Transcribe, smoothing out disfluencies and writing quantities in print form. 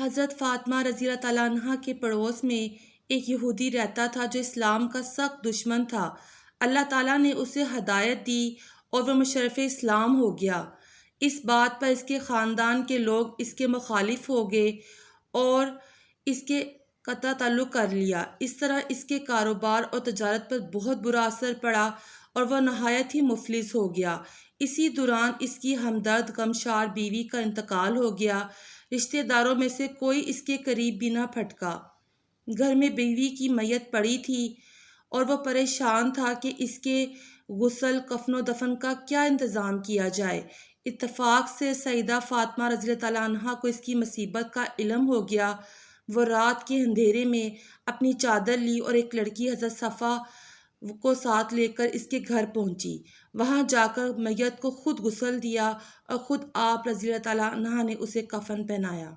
حضرت فاطمہ رضی اللہ تعالیٰ عنہ کے پڑوس میں ایک یہودی رہتا تھا جو اسلام کا سخت دشمن تھا۔ اللہ تعالیٰ نے اسے ہدایت دی اور وہ مشرف اسلام ہو گیا۔ اس بات پر اس کے خاندان کے لوگ اس کے مخالف ہو گئے اور اس کے قطع تعلق کر لیا۔ اس طرح اس کے کاروبار اور تجارت پر بہت برا اثر پڑا اور وہ نہایت ہی مفلس ہو گیا۔ اسی دوران اس کی ہمدرد غمشار بیوی کا انتقال ہو گیا۔ رشتہ داروں میں سے کوئی اس کے قریب بھی نہ پھٹکا۔ گھر میں بیوی کی میت پڑی تھی اور وہ پریشان تھا کہ اس کے غسل، کفن و دفن کا کیا انتظام کیا جائے۔ اتفاق سے سیدہ فاطمہ رضی اللہ تعالیٰ عنہ کو اس کی مصیبت کا علم ہو گیا۔ وہ رات کے اندھیرے میں اپنی چادر لی اور ایک لڑکی حضرت صفا کو ساتھ لے کر اس کے گھر پہنچی۔ وہاں جا کر میت کو خود غسل دیا اور خود آپ رضی اللہ تعالیٰ عنہ نے اسے کفن پہنایا۔